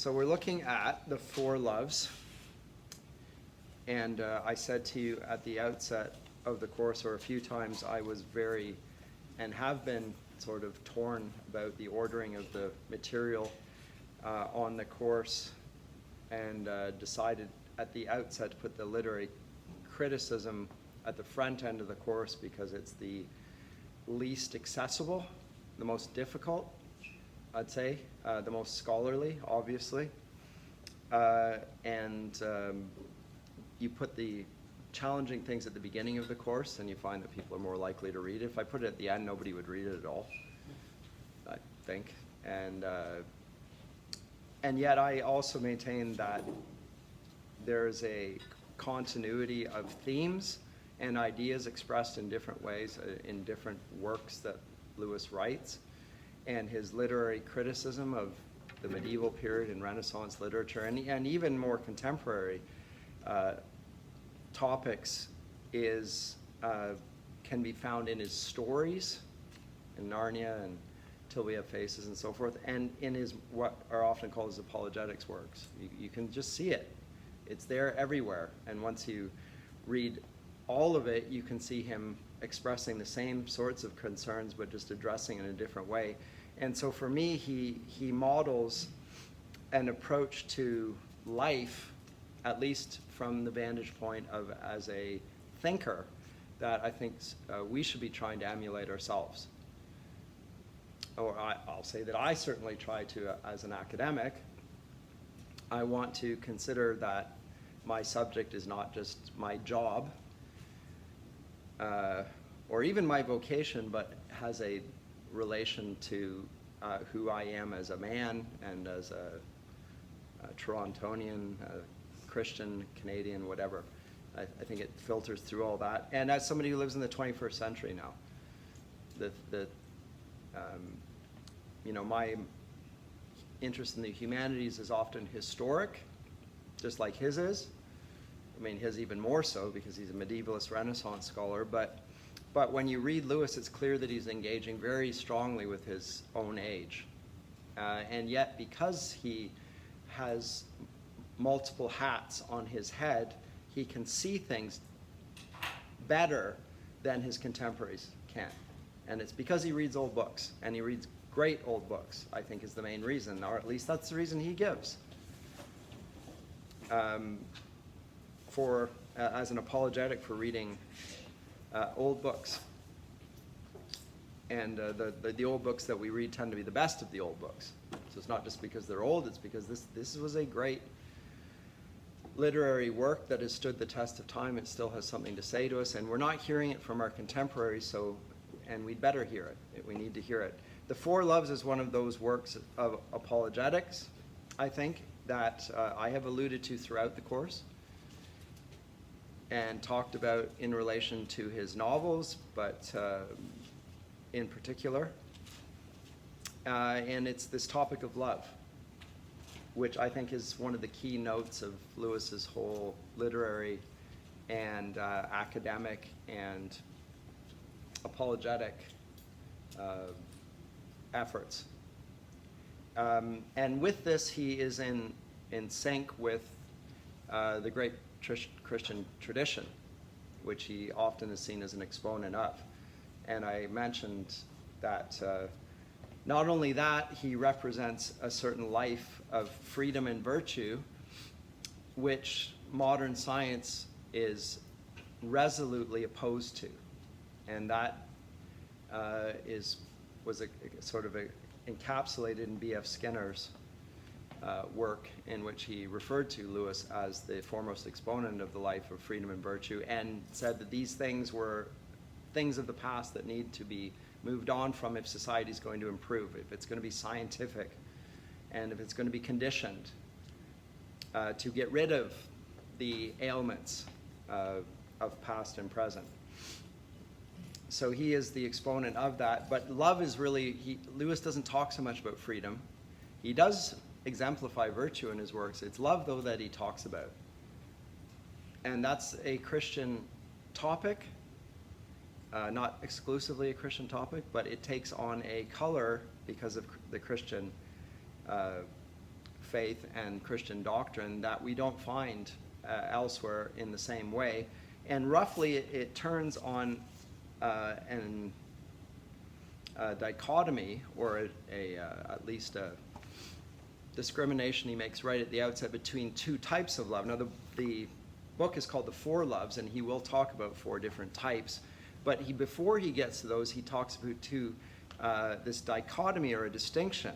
So we're looking at the four loves. And I said to you at the outset of the course, or a few times, I was very, and have been sort of torn about the ordering of the material on the course, and decided at the outset to put the literary criticism at the front end of the course because it's the least accessible, the most difficult, I'd say, the most scholarly, obviously. You put the challenging things at the beginning of the course, and you find that people are more likely to read it. If I put it at the end, nobody would read it at all, I think. And yet I also maintain that there's a continuity of themes and ideas expressed in different ways in different works that Lewis writes. And his literary criticism of the medieval period and Renaissance literature, and even more contemporary topics, can be found in his stories, in Narnia and Till We Have Faces and so forth, and in his what are often called his apologetics works. You can just see it. It's there everywhere. And once you read all of it, you can see him expressing the same sorts of concerns, but just addressing it in a different way. And so for me, he models an approach to life, at least from the vantage point of as a thinker, that I think we should be trying to emulate ourselves. Or I'll say that I certainly try to as an academic. I want to consider that my subject is not just my job or even my vocation, but has a relation to who I am as a man and as a Torontonian, Christian, Canadian, whatever. I think it filters through all that. And as somebody who lives in the 21st century now, my interest in the humanities is often historic, just like his is. I mean, his even more so because he's a medievalist Renaissance scholar. But when you read Lewis, it's clear that he's engaging very strongly with his own age. And yet, because he has multiple hats on his head, he can see things better than his contemporaries can. And it's because he reads old books, and he reads great old books, I think is the main reason, or at least that's the reason he gives. As an apologetic for reading old books. And the old books that we read tend to be the best of the old books. So it's not just because they're old, it's because this was a great literary work that has stood the test of time. It still has something to say to us, and we're not hearing it from our contemporaries, and we'd better hear it. We need to hear it. The Four Loves is one of those works of apologetics, I think, that I have alluded to throughout the course and talked about in relation to his novels, but in particular. And it's this topic of love, which I think is one of the key notes of Lewis's whole literary and academic and apologetic efforts. And with this, he is in sync with the great Christian tradition, which he often is seen as an exponent of. And I mentioned that not only that, he represents a certain life of freedom and virtue, which modern science is resolutely opposed to. And that was sort of encapsulated in B.F. Skinner's work, in which he referred to Lewis as the foremost exponent of the life of freedom and virtue, and said that these things were things of the past that need to be moved on from if society is going to improve, if it's going to be scientific, and if it's going to be conditioned to get rid of the ailments of past and present. So he is the exponent of that. But love is really, Lewis doesn't talk so much about freedom. He does exemplify virtue in his works. It's love, though, that he talks about. And that's a Christian topic, not exclusively a Christian topic, but it takes on a color because of the Christian faith and Christian doctrine that we don't find elsewhere in the same way. And roughly it turns on a dichotomy, or at least a discrimination he makes right at the outset between two types of love. Now the book is called The Four Loves, and he will talk about four different types. But before he gets to those, he talks about this dichotomy or a distinction.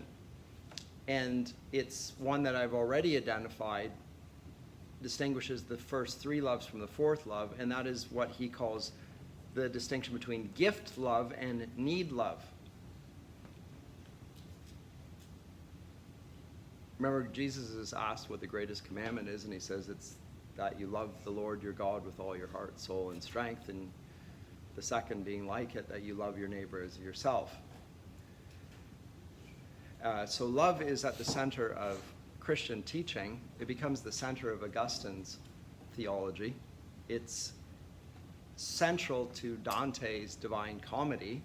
And it's one that I've already identified, distinguishes the first three loves from the fourth love, and that is what he calls the distinction between gift love and need love. Remember, Jesus is asked what the greatest commandment is, and he says it's that you love the Lord your God with all your heart, soul, and strength, and the second being like it, that you love your neighbor as yourself. So love is at the center of Christian teaching. It becomes the center of Augustine's theology. It's central to Dante's Divine Comedy,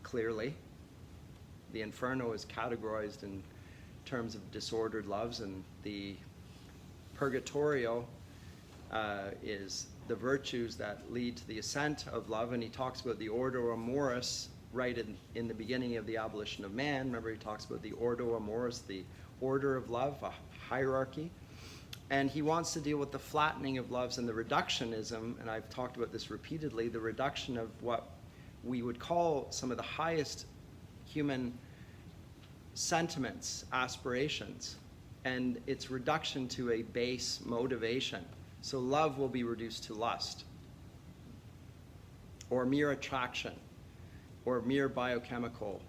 clearly. The Inferno is categorized in terms of disordered loves, and the Purgatorio is the virtues that lead to the ascent of love, and he talks about the Ordo Amoris right in the beginning of the Abolition of Man. Remember, he talks about the Ordo Amoris, the order of love, a hierarchy. And he wants to deal with the flattening of loves and the reductionism, and I've talked about this repeatedly, the reduction of what we would call some of the highest human sentiments, aspirations, and its reduction to a base motivation. So love will be reduced to lust, or mere attraction, or mere biochemical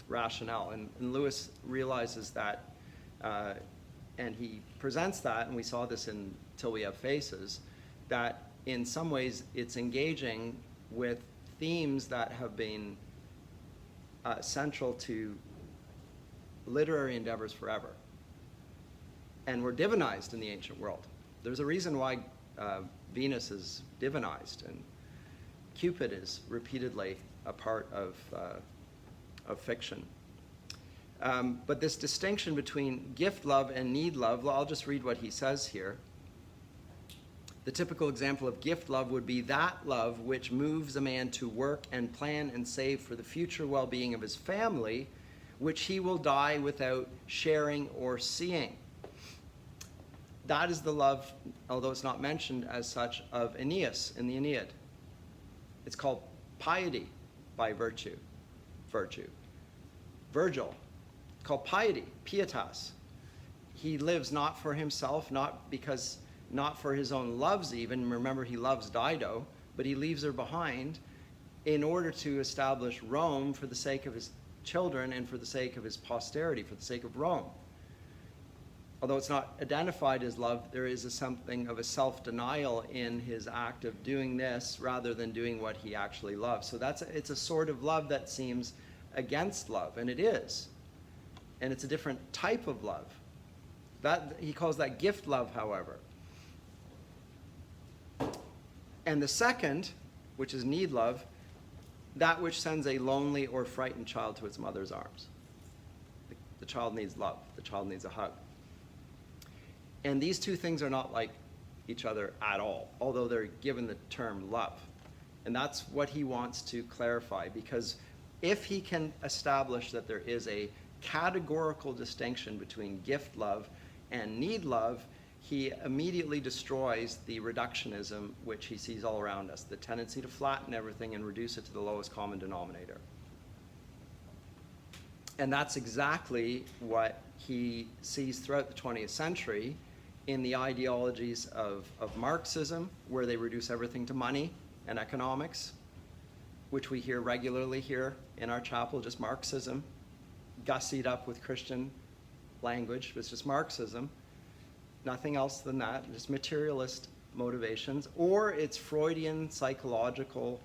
rationale. And Lewis realizes that, and he presents that, and we saw this in Till We Have Faces, that in some ways it's engaging with themes that have been central to literary endeavors forever, and were divinized in the ancient world. There's a reason why Venus is divinized, and Cupid is repeatedly a part of fiction. But this distinction between gift love and need love, I'll just read what he says here. The typical example of gift love would be that love which moves a man to work and plan and save for the future well-being of his family, which he will die without sharing or seeing. That is the love, although it's not mentioned as such, of Aeneas in the Aeneid. It's called piety by virtue. Virgil, called piety, pietas. He lives not for himself, not for his own loves even. Remember, he loves Dido, but he leaves her behind in order to establish Rome for the sake of his children and for the sake of his posterity, for the sake of Rome. Although it's not identified as love, there is something of a self-denial in his act of doing this rather than doing what he actually loves. So it's a sort of love that seems against love, and it is. And it's a different type of love. That he calls that gift love, however. And the second, which is need love, that which sends a lonely or frightened child to its mother's arms. The child needs love. The child needs a hug. And these two things are not like each other at all, although they're given the term love. And that's what he wants to clarify, because if he can establish that there is a categorical distinction between gift love and need love, he immediately destroys the reductionism which he sees all around us, the tendency to flatten everything and reduce it to the lowest common denominator. And that's exactly what he sees throughout the 20th century in the ideologies of Marxism, where they reduce everything to money and economics, which we hear regularly here in our chapel, just Marxism, gussied up with Christian language. It's just Marxism. Nothing else than that, just materialist motivations. Or it's Freudian, psychological,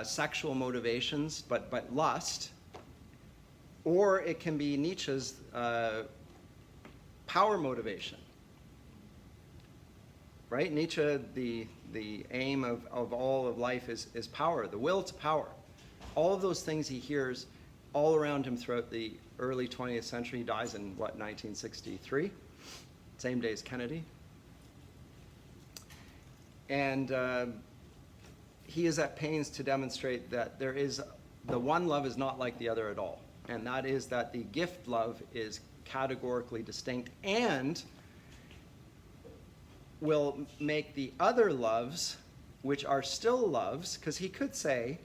sexual motivations, but lust. Or it can be Nietzsche's power motivation. Right? Nietzsche, the aim of all of life is power, the will to power. All of those things he hears all around him throughout the early 20th century. He dies in, 1963? Same day as Kennedy. And he is at pains to demonstrate that the one love is not like the other at all. And that is that the gift love is categorically distinct and will make the other loves, which are still loves, because he could say,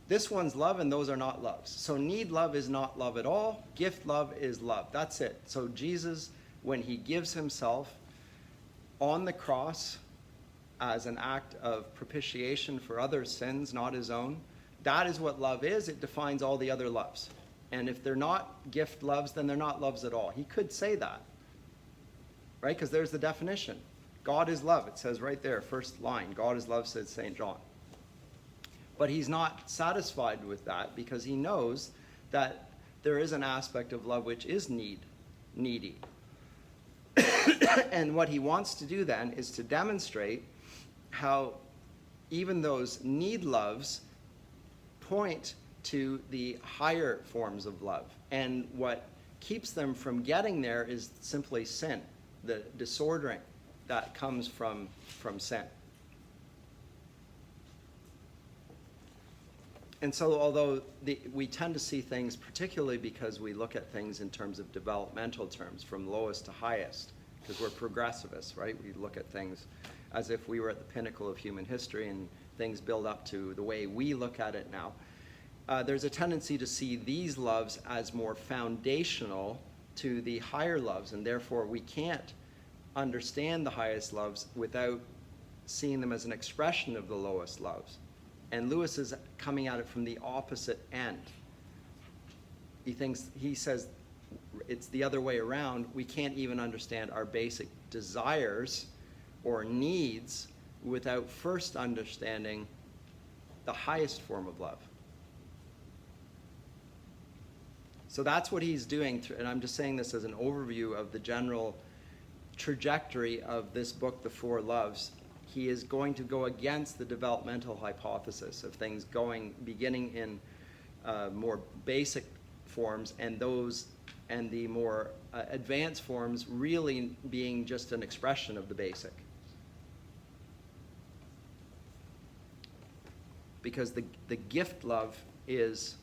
this one's love and those are not loves. So need love is not love at all. Gift love is love. That's it. So Jesus, when he gives himself on the cross as an act of propitiation for others' sins, not his own, that is what love is. It defines all the other loves. And if they're not gift loves, then they're not loves at all. He could say that, right? Because there's the definition. God is love. It says right there, first line, God is love, says St. John. But he's not satisfied with that because he knows that there is an aspect of love which is needy. And what he wants to do then is to demonstrate how even those need loves point to the higher forms of love. And what keeps them from getting there is simply sin, the disordering that comes from sin. And so although we tend to see things, particularly because we look at things in terms of developmental terms, from lowest to highest, because we're progressivists, right? We look at things as if we were at the pinnacle of human history and things build up to the way we look at it now. There's a tendency to see these loves as more foundational to the higher loves, and therefore we can't understand the highest loves without seeing them as an expression of the lowest loves. And Lewis is coming at it from the opposite end. He says it's the other way around. We can't even understand our basic desires or needs without first understanding the highest form of love. So that's what he's doing, and I'm just saying this as an overview of the general trajectory of this book, The Four Loves. He is going to go against the developmental hypothesis of things beginning in more basic forms, and the more advanced forms really being just an expression of the basic. Because the gift love is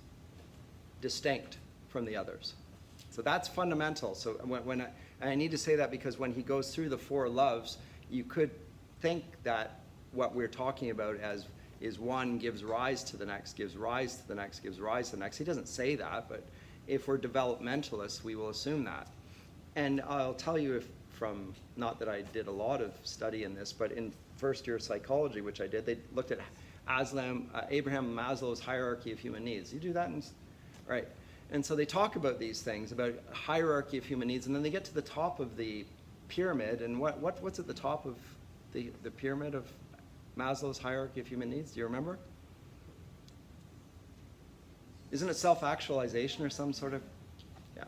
distinct from the others. So that's fundamental. So when I need to say that because when he goes through the four loves, you could think that what we're talking about as is one gives rise to the next, gives rise to the next, gives rise to the next. He doesn't say that, but if we're developmentalists, we will assume that. And I'll tell you, not that I did a lot of study in this, but in first year psychology, which I did, they looked at Abraham Maslow's hierarchy of human needs. You do that? Right. And so they talk about these things, about hierarchy of human needs, and then they get to the top of the pyramid, and what's at the top of the pyramid of Maslow's hierarchy of human needs? Do you remember? Isn't it self-actualization or some sort of, yeah.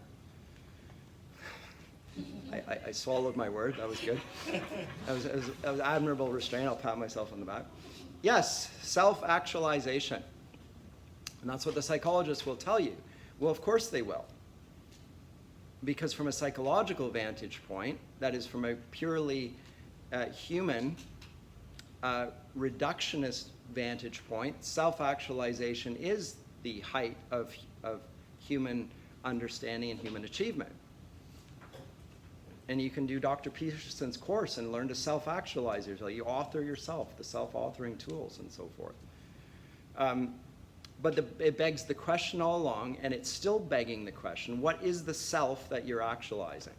I swallowed my word, that was good. That was admirable restraint, I'll pat myself on the back. Yes, self-actualization. And that's what the psychologists will tell you. Well, of course they will. Because from a psychological vantage point, that is from a purely human, reductionist vantage point, self-actualization is the height of human understanding and human achievement. And you can do Dr. Peterson's course and learn to self-actualize yourself. You author yourself, the self-authoring tools and so forth. But it begs the question all along, and it's still begging the question, what is the self that you're actualizing?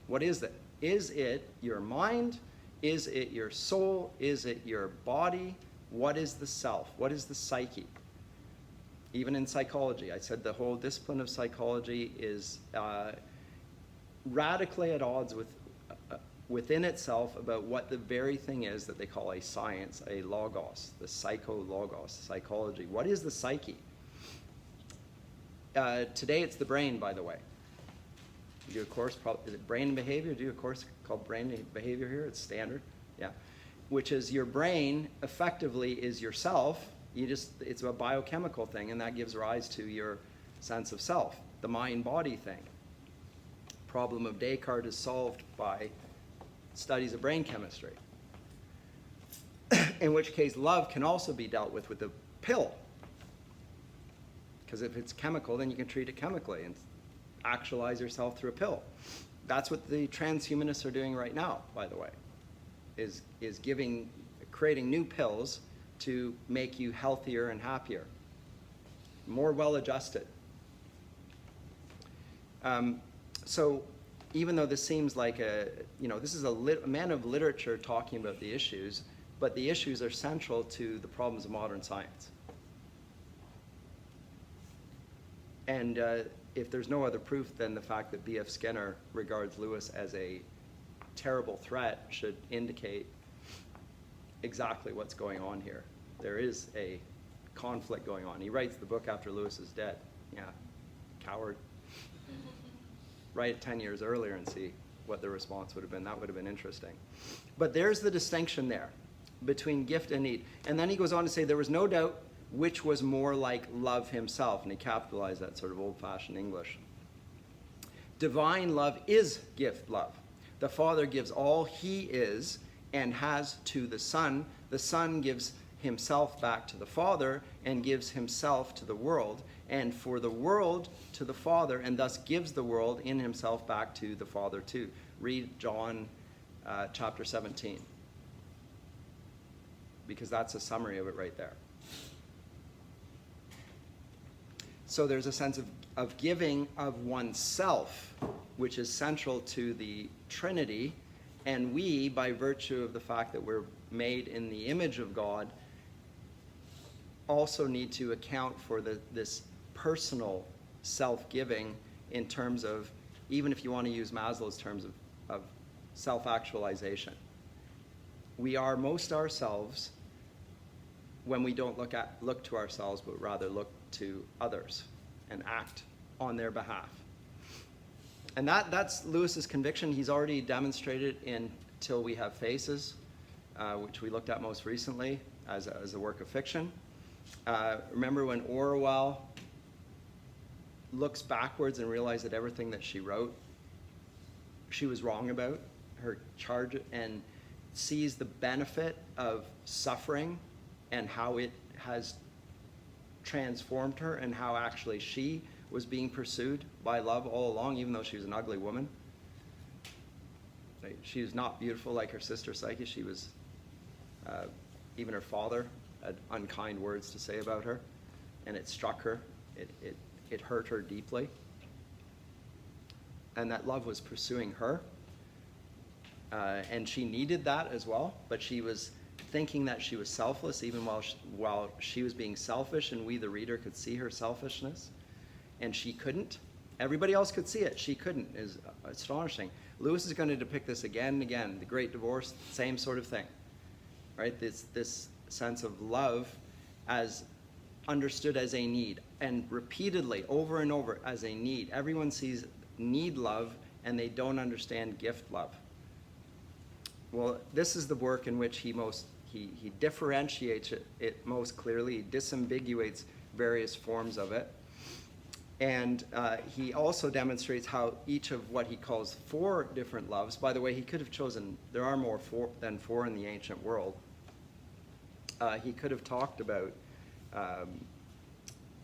What is it? Is it your mind? Is it your soul? Is it your body? What is the self? What is the psyche? Even in psychology, I said the whole discipline of psychology is radically at odds within itself about what the very thing is that they call a science, a logos, the psycho-logos, psychology. What is the psyche? Today it's the brain, by the way. You do a course, is it brain and behavior? Do a course called brain and behavior here? It's standard, yeah. Which is your brain effectively is yourself, It's a biochemical thing, and that gives rise to your sense of self, the mind-body thing. Problem of Descartes is solved by studies of brain chemistry. In which case, love can also be dealt with a pill. Because if it's chemical, then you can treat it chemically and actualize yourself through a pill. That's what the transhumanists are doing right now, by the way, is creating new pills to make you healthier and happier, more well-adjusted. So even though this seems like this is a man of literature talking about the issues, but the issues are central to the problems of modern science. And if there's no other proof than the fact that B.F. Skinner regards Lewis as a terrible threat should indicate exactly what's going on here. There is a conflict going on. He writes the book after Lewis is dead. Yeah, coward. Write it 10 years earlier and see what the response would have been. That would have been interesting. But there's the distinction there between gift and need. And then he goes on to say there was no doubt which was more like love himself. And he capitalized that sort of old-fashioned English. Divine love is gift love. The Father gives all he is and has to the Son. The Son gives himself back to the Father and gives himself to the world, and for the world to the Father, and thus gives the world in himself back to the Father too. Read John chapter 17, because that's a summary of it right there. So there's a sense of giving of oneself, which is central to the Trinity, and we, by virtue of the fact that we're made in the image of God, also need to account for this personal self-giving in terms of, even if you want to use Maslow's terms of self-actualization. We are most ourselves when we don't look to ourselves, but rather look to others and act on their behalf. And that's Lewis's conviction. He's already demonstrated in Till We Have Faces, which we looked at most recently as a work of fiction. Remember when Orwell looks backwards and realizes that everything that she wrote, she was wrong about, her charge, and sees the benefit of suffering and how it has transformed her, and how actually she was being pursued by love all along, even though she was an ugly woman. She was not beautiful like her sister Psyche. She was, even her father had unkind words to say about her, and it struck her. It hurt her deeply. And that love was pursuing her. And she needed that as well, but she was thinking that she was selfless even while she was being selfish, and we, the reader, could see her selfishness. And she couldn't. Everybody else could see it. She couldn't. Is astonishing. Lewis is going to depict this again and again. The Great Divorce, same sort of thing. Right? This sense of love as understood as a need, and repeatedly, over and over, as a need. Everyone sees need love, and they don't understand gift love. Well, this is the work in which he differentiates it most clearly. He disambiguates various forms of it. And he also demonstrates how each of what he calls 4 different loves, by the way, he could have chosen, there are more than 4 in the ancient world. He could have talked about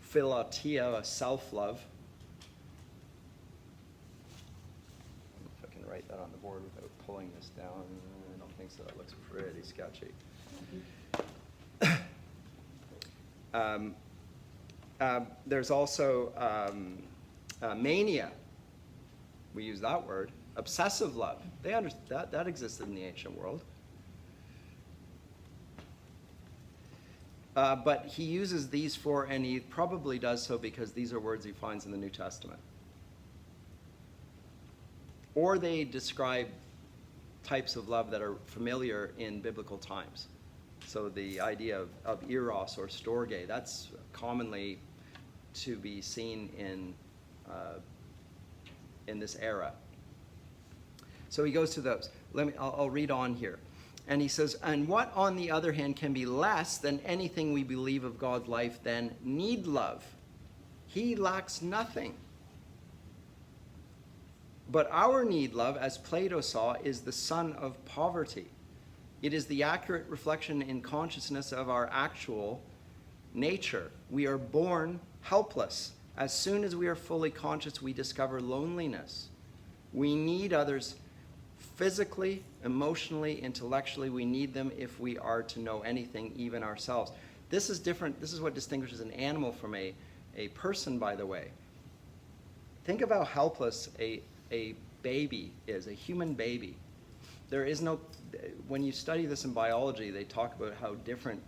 philotia, a self-love. If I can write that on the board without pulling this down. I don't think so. That looks pretty sketchy. There's also mania. We use that word. Obsessive love. That existed in the ancient world. But he uses these 4, and he probably does so because these are words he finds in the New Testament. Or they describe types of love that are familiar in biblical times. So the idea of eros or storge, that's commonly to be seen in this era. So he goes to those. I'll read on here. And he says, and what, on the other hand, can be less than anything we believe of God's life than need love? He lacks nothing. But our need love, as Plato saw, is the son of poverty. It is the accurate reflection in consciousness of our actual nature. We are born helpless. As soon as we are fully conscious, we discover loneliness. We need others physically, emotionally, intellectually. We need them if we are to know anything, even ourselves. This is different. This is what distinguishes an animal from a person, by the way. Think of how helpless a baby is, a human baby. There is no, when you study this in biology, they talk about how different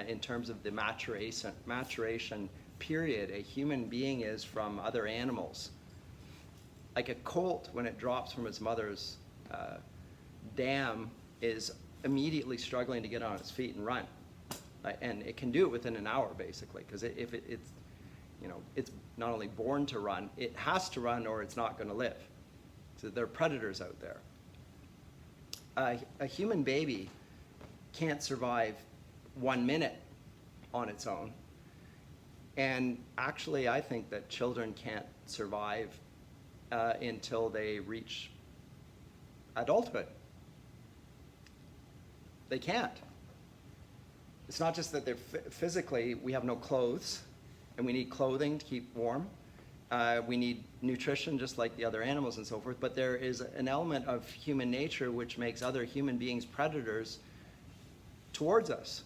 in terms of the maturation period a human being is from other animals. Like a colt, when it drops from its mother's dam, is immediately struggling to get on its feet and run. And it can do it within an hour, basically, because it's not only born to run, it has to run or it's not going to live. So there are predators out there. A human baby can't survive 1 minute on its own. And actually, I think that children can't survive until they reach adulthood. They can't. It's not just that they're physically, we have no clothes, and we need clothing to keep warm. We need nutrition just like the other animals and so forth, but there is an element of human nature which makes other human beings predators towards us.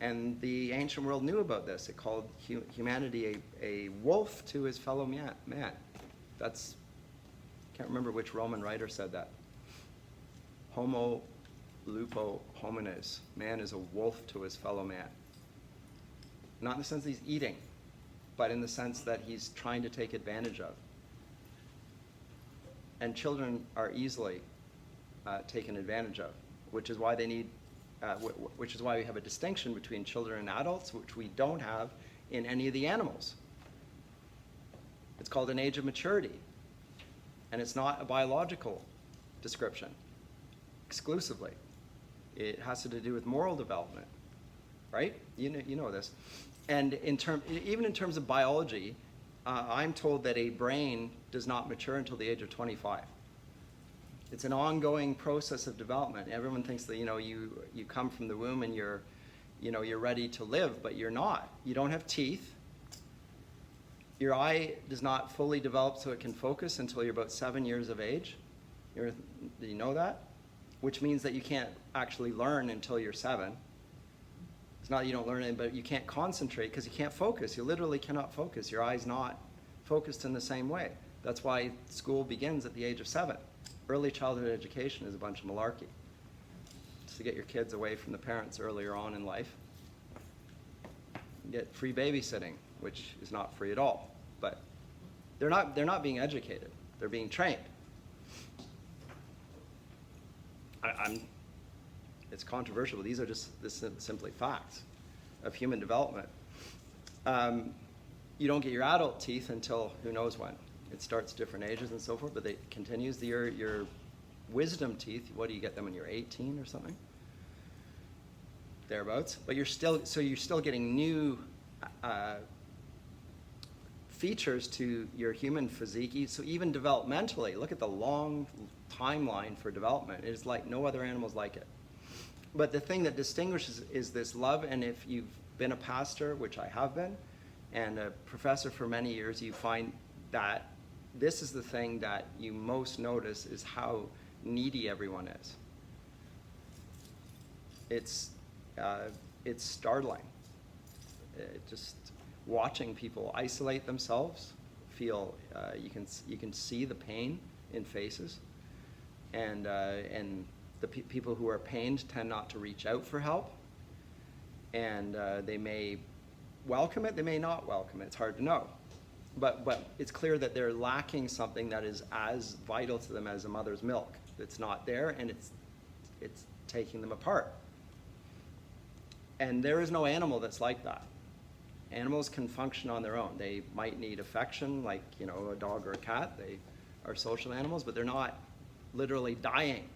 And the ancient world knew about this. It called humanity a wolf to his fellow man. That's, can't remember which Roman writer said that. Homo lupo homines. Man is a wolf to his fellow man. Not in the sense that he's eating, but in the sense that he's trying to take advantage of. And children are easily taken advantage of, which is why they need, which is why we have a distinction between children and adults, which we don't have in any of the animals. It's called an age of maturity, and it's not a biological description exclusively. It has to do with moral development, right? You know this. And even in terms of biology, I'm told that a brain does not mature until the age of 25. It's an ongoing process of development. Everyone thinks that you come from the womb and you're ready to live, but you're not. You don't have teeth. Your eye does not fully develop so it can focus until you're about 7 years of age. Do you know that? Which means that you can't actually learn until you're 7. It's not that you don't learn it, but you can't concentrate because you can't focus. You literally cannot focus. Your eye's not focused in the same way. That's why school begins at the age of 7. Early childhood education is a bunch of malarkey. Just to get your kids away from the parents earlier on in life. You get free babysitting, which is not free at all. But they're not being educated. They're being trained. It's controversial, but these are just simply facts of human development. You don't get your adult teeth until who knows when. It starts different ages and so forth, but it continues. Your wisdom teeth, what do you get them when you're 18 or something? Thereabouts. But you're still getting new features to your human physique. So even developmentally, look at the long timeline for development. It is like no other animals like it. But the thing that distinguishes is this love, and if you've been a pastor, which I have been, and a professor for many years, you find that this is the thing that you most notice is how needy everyone is. It's startling. Just watching people isolate themselves, feel you can see the pain in faces, and the people who are pained tend not to reach out for help, and they may welcome it, they may not welcome it. It's hard to know, but it's clear that they're lacking something that is as vital to them as a mother's milk. It's not there, and it's taking them apart. And there is no animal that's like that. Animals can function on their own. They might need affection, like a dog or a cat. They are social animals, but they're not literally dying.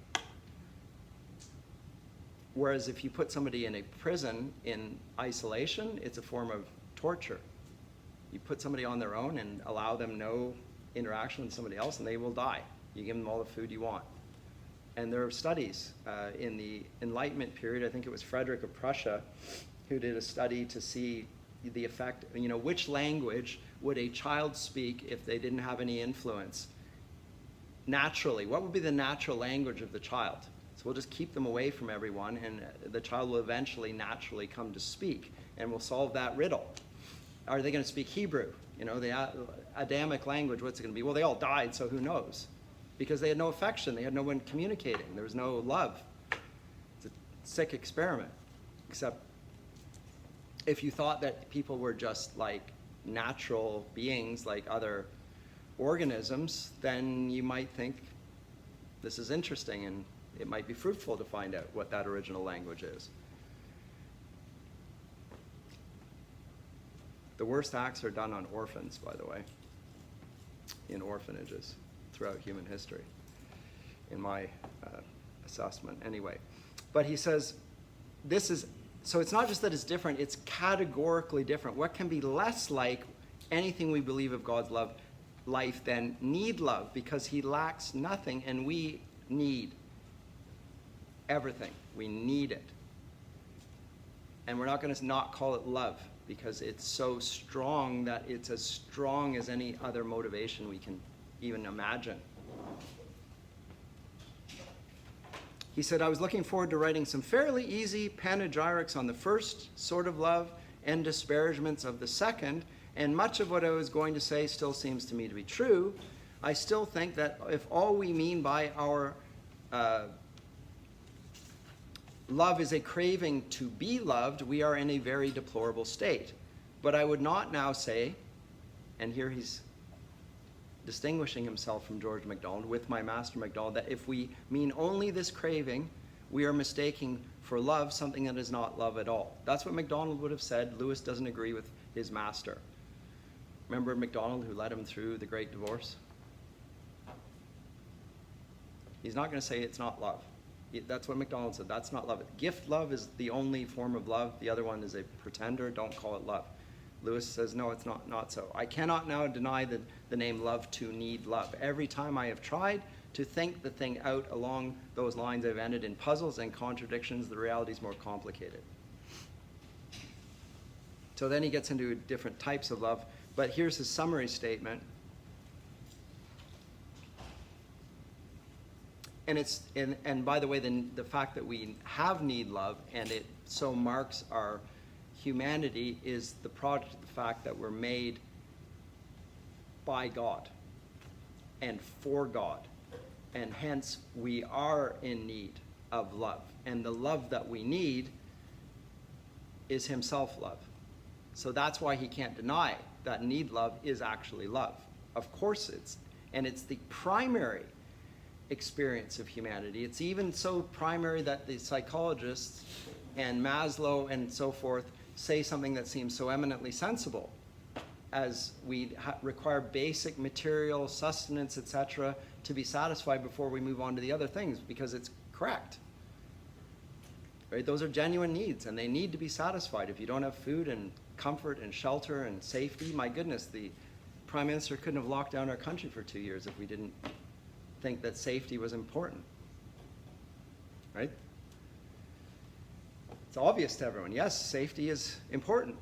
Whereas if you put somebody in a prison in isolation, it's a form of torture. You put somebody on their own and allow them no interaction with somebody else, and they will die. You give them all the food you want. And there are studies in the Enlightenment period. I think it was Frederick of Prussia who did a study to see the effect, which language would a child speak if they didn't have any influence? Naturally, what would be the natural language of the child? So we'll just keep them away from everyone, and the child will eventually naturally come to speak, and we'll solve that riddle. Are they going to speak Hebrew? The Adamic language, what's it going to be? Well, they all died, so who knows? Because they had no affection. They had no one communicating. There was no love. It's a sick experiment. Except if you thought that people were just like natural beings like other organisms, then you might think this is interesting, and it might be fruitful to find out what that original language is. The worst acts are done on orphans, by the way, in orphanages throughout human history, in my assessment anyway. But he says, so it's not just that it's different, it's categorically different. What can be less like anything we believe of God's life than need love? Because he lacks nothing, and we need everything. We need it. And we're not going to not call it love, because it's so strong that it's as strong as any other motivation we can even imagine. He said, I was looking forward to writing some fairly easy panegyrics on the first sort of love and disparagements of the second, and much of what I was going to say still seems to me to be true. I still think that if all we mean by our love is a craving to be loved, we are in a very deplorable state. But I would not now say, and here he's distinguishing himself from George MacDonald, with my master MacDonald, that if we mean only this craving, we are mistaking for love something that is not love at all. That's what MacDonald would have said. Lewis doesn't agree with his master. Remember MacDonald, who led him through the Great Divorce? He's not going to say it's not love. That's what MacDonald said. That's not love. Gift love is the only form of love. The other one is a pretender. Don't call it love. Lewis says, no, it's not so. I cannot now deny the name love to need love. Every time I have tried to think the thing out along those lines, I've ended in puzzles and contradictions. The reality is more complicated. So then he gets into different types of love. But here's his summary statement. And by the way, the fact that we have need love and it so marks our humanity is the product of the fact that we're made by God and for God. And hence we are in need of love. And the love that we need is himself love. So that's why he can't deny that need love is actually love. Of course it's the primary experience of humanity. It's even so primary that the psychologists and Maslow and so forth say something that seems so eminently sensible, as we require basic material sustenance, etc., to be satisfied before we move on to the other things, because it's correct. Right? Those are genuine needs, and they need to be satisfied. If you don't have food and comfort and shelter and safety, my goodness, the Prime Minister couldn't have locked down our country for 2 years if we didn't think that safety was important. Right? It's obvious to everyone. Yes, safety is important.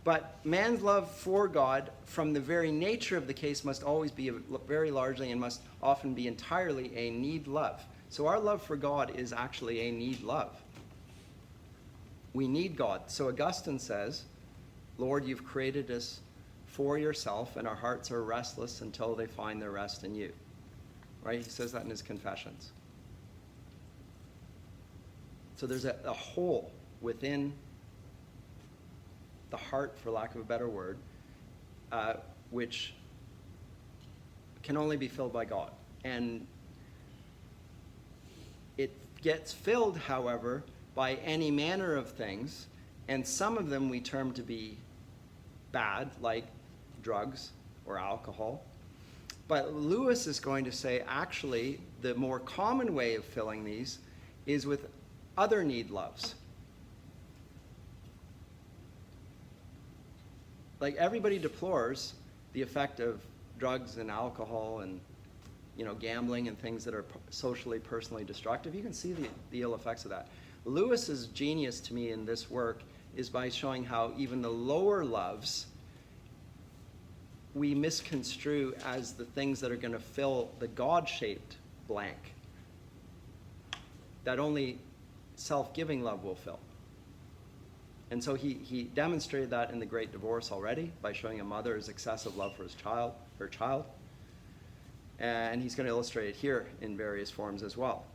But man's love for God, from the very nature of the case, must always be very largely and must often be entirely a need love. So our love for God is actually a need love. We need God. So Augustine says, Lord, you've created us for yourself, and our hearts are restless until they find their rest in you. Right? He says that in his Confessions. So there's a hole within the heart, for lack of a better word, which can only be filled by God. And it gets filled, however, by any manner of things, and some of them we term to be bad, like drugs or alcohol. But Lewis is going to say, actually, the more common way of filling these is with other need loves. Like, everybody deplores the effect of drugs and alcohol and, gambling and things that are socially, personally destructive. You can see the ill effects of that. Lewis's genius to me in this work is by showing how even the lower loves we misconstrue as the things that are going to fill the God-shaped blank that only self-giving love will fill. And so he demonstrated that in The Great Divorce already by showing a mother's excessive love for her child. And he's going to illustrate it here in various forms as well.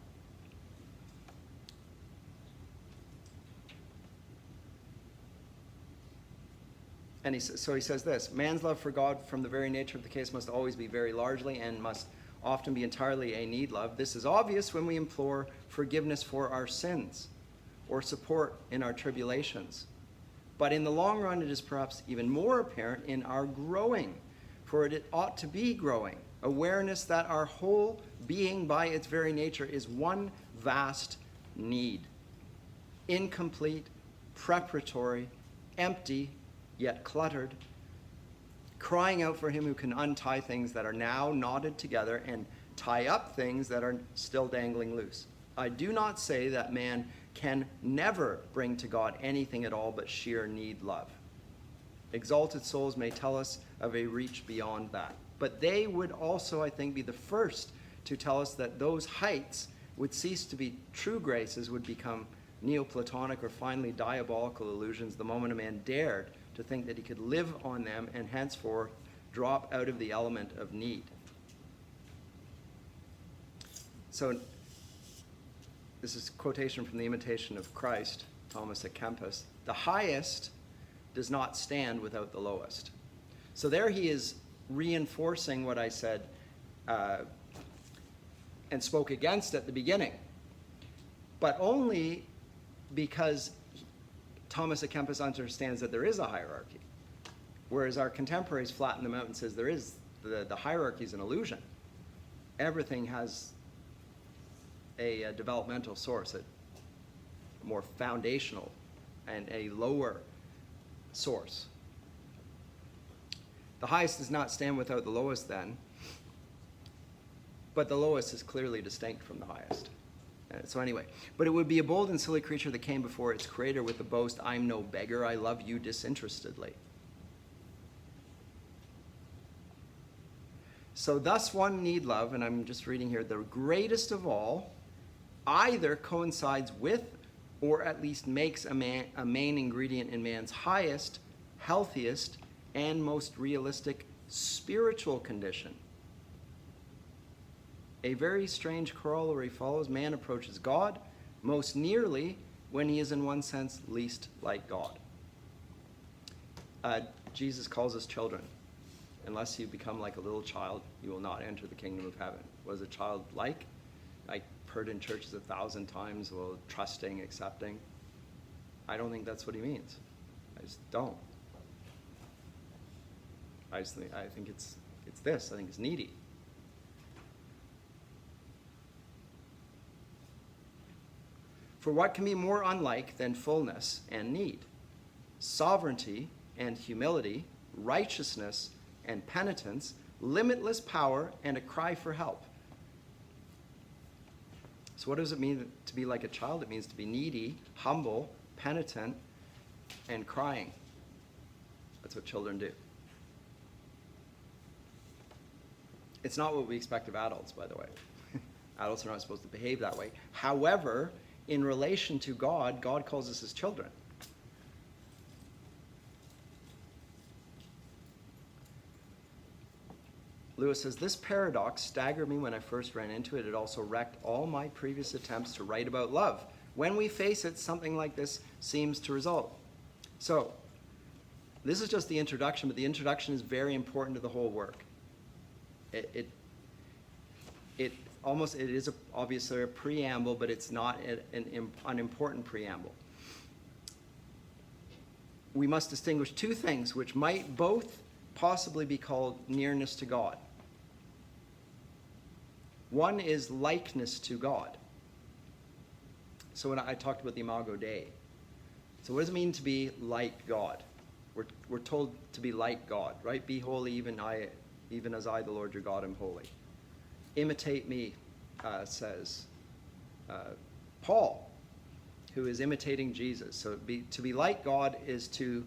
And so he says this: man's love for God from the very nature of the case must always be very largely and must often be entirely a need love. This is obvious when we implore forgiveness for our sins or support in our tribulations. But in the long run, it is perhaps even more apparent in our growing, for it ought to be growing, awareness that our whole being by its very nature is one vast need, incomplete, preparatory, empty, yet cluttered, crying out for him who can untie things that are now knotted together and tie up things that are still dangling loose. I do not say that man can never bring to God anything at all but sheer need love. Exalted souls may tell us of a reach beyond that. But they would also, I think, be the first to tell us that those heights would cease to be true graces, would become Neoplatonic or finally diabolical illusions the moment a man dared to think that he could live on them and henceforth drop out of the element of need. So this is a quotation from The Imitation of Christ, Thomas à Kempis. The highest does not stand without the lowest. So there he is reinforcing what I said and spoke against at the beginning, but only because Thomas à Kempis understands that there is a hierarchy, whereas our contemporaries flatten them out and says there is the hierarchy is an illusion. Everything has a developmental source, a more foundational and a lower source. The highest does not stand without the lowest then, but the lowest is clearly distinct from the highest. So anyway, but it would be a bold and silly creature that came before its creator with the boast, I'm no beggar, I love you disinterestedly. So thus one need love, and I'm just reading here, the greatest of all either coincides with or at least makes a main ingredient in man's highest, healthiest, and most realistic spiritual condition. A very strange corollary follows. Man approaches God most nearly when he is in one sense least like God. Jesus calls us children. Unless you become like a little child, you will not enter the kingdom of heaven. What is a child like? I've heard in churches 1,000 times, well, trusting, accepting. I don't think that's what he means. I just don't. I think it's this. I think it's needy. For what can be more unlike than fullness and need, sovereignty and humility, righteousness and penitence, limitless power, and a cry for help? So what does it mean to be like a child? It means to be needy, humble, penitent, and crying. That's what children do. It's not what we expect of adults, by the way. Adults are not supposed to behave that way. However, in relation to God, God calls us his children. Lewis says, this paradox staggered me when I first ran into it. It also wrecked all my previous attempts to write about love. When we face it, something like this seems to result. So, this is just the introduction, but the introduction is very important to the whole work. It is obviously a preamble, but it's not an unimportant preamble. We must distinguish two things which might both possibly be called nearness to God. One is likeness to God. So when I talked about the Imago Dei, so what does it mean to be like God? We're told to be like God, right? Be holy, even as I, the Lord your God, am holy. Imitate me, says Paul, who is imitating Jesus. So to be like God is to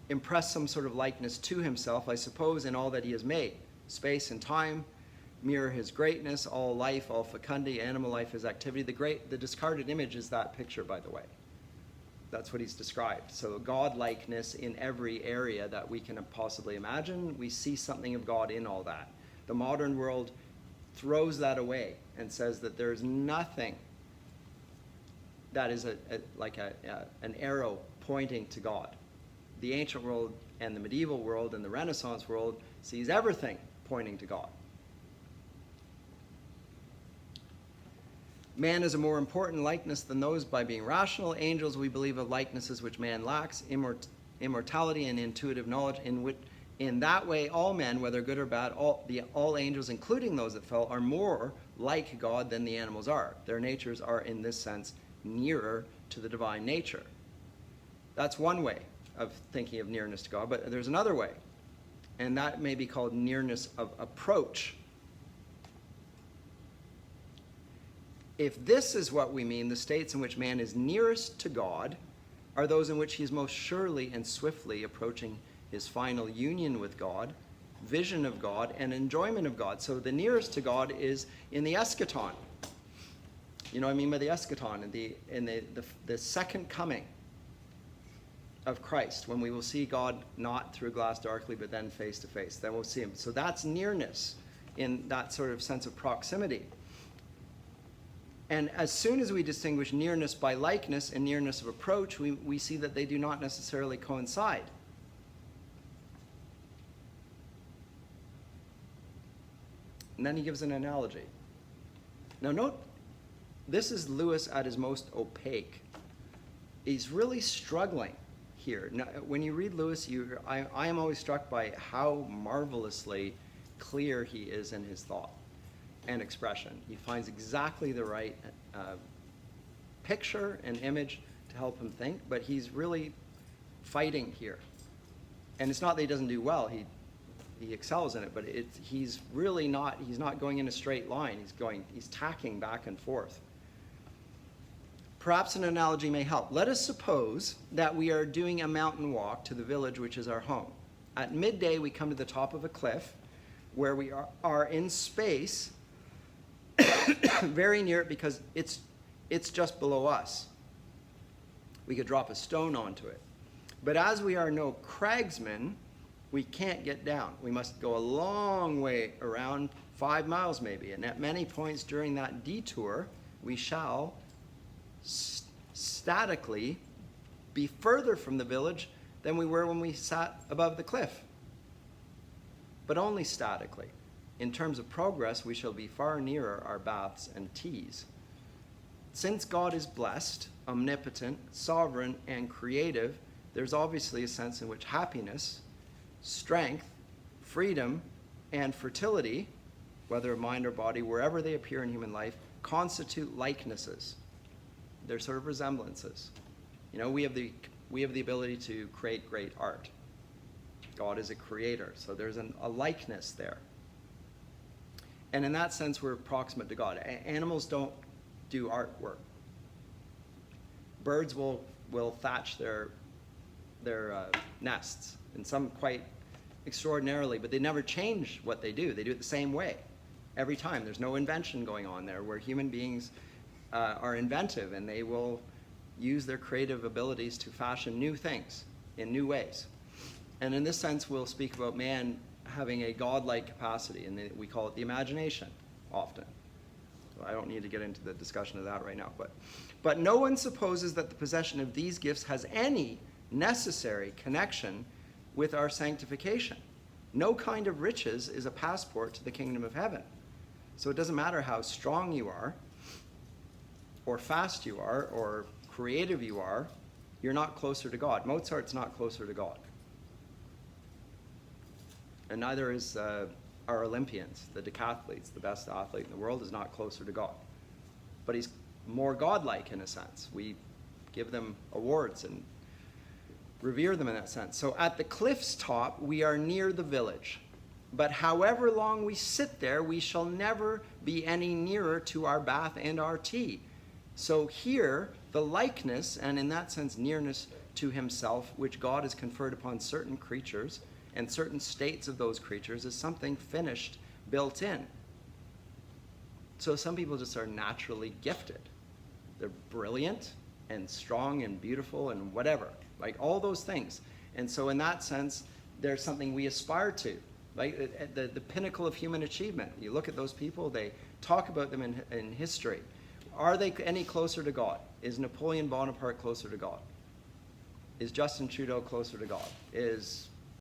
impress some sort of likeness to himself, I suppose, in all that he has made. Space and time mirror his greatness, all life, all fecundity, animal life, his activity. The discarded image is that picture, by the way. That's what he's described. So God-likeness in every area that we can possibly imagine. We see something of God in all that. The modern world throws that away and says that there's nothing that is an arrow pointing to God. The ancient world and the medieval world and the Renaissance world sees everything pointing to God. Man is a more important likeness than those by being rational. Angels, we believe, of likenesses which man lacks, immortality and intuitive knowledge, in that way all men, whether good or bad, all angels, including those that fell, are more like God than the animals are. Their natures are, in this sense, nearer to the divine nature. That's one way of thinking of nearness to God, but there's another way, and that may be called nearness of approach. If this is what we mean, the states in which man is nearest to God are those in which he is most surely and swiftly approaching his final union with God, vision of God, and enjoyment of God. So the nearest to God is in the eschaton. You know what I mean by the eschaton? In the second coming of Christ, when we will see God not through a glass darkly, but then face to face. Then we'll see him. So that's nearness in that sort of sense of proximity. And as soon as we distinguish nearness by likeness and nearness of approach, we see that they do not necessarily coincide. And then he gives an analogy. Now note, this is Lewis at his most opaque. He's really struggling here. Now, when you read Lewis, I am always struck by how marvelously clear he is in his thought and expression. He finds exactly the right picture and image to help him think, but he's really fighting here. And it's not that he doesn't do well, he excels in it, but he's not going in a straight line. He's tacking back and forth. Perhaps an analogy may help. Let us suppose that we are doing a mountain walk to the village which is our home. At midday, we come to the top of a cliff where we are in space, very near it because it's just below us. We could drop a stone onto it. But as we are no cragsmen, we can't get down. We must go a long way around, 5 miles maybe. And at many points during that detour, we shall statically be further from the village than we were when we sat above the cliff. But only statically. In terms of progress, we shall be far nearer our baths and teas. Since God is blessed, omnipotent, sovereign, and creative, there's obviously a sense in which happiness, strength, freedom, and fertility, whether of mind or body, wherever they appear in human life, constitute likenesses. They're sort of resemblances. You know, we have the ability to create great art. God is a creator, so there's a likeness there. And in that sense, we're proximate to God. Animals don't do artwork. Birds will thatch their nests, and some quite extraordinarily, but they never change what they do. They do it the same way every time. There's no invention going on there, where human beings are inventive, and they will use their creative abilities to fashion new things in new ways. And in this sense, we'll speak about man having a godlike capacity, and we call it the imagination often. So I don't need to get into the discussion of that right now. But no one supposes that the possession of these gifts has any necessary connection with our sanctification. No kind of riches is a passport to the kingdom of heaven. So it doesn't matter how strong you are, or fast you are, or creative you are, you're not closer to God. Mozart's not closer to God. And neither is our Olympians, the decathletes, the best athlete in the world, is not closer to God. But he's more godlike in a sense. We give them awards and revere them in that sense. So at the cliff's top, we are near the village. But however long we sit there, we shall never be any nearer to our bath and our tea. So here, the likeness, and in that sense, nearness to himself, which God has conferred upon certain creatures and certain states of those creatures, is something finished, built in. So some people just are naturally gifted. They're brilliant and strong and beautiful and whatever, like all those things. And so in that sense, there's something we aspire to, like the pinnacle of human achievement. You look at those people, they talk about them in history. Are they any closer to God? Is Napoleon Bonaparte closer to God? Is Justin Trudeau closer to God? Is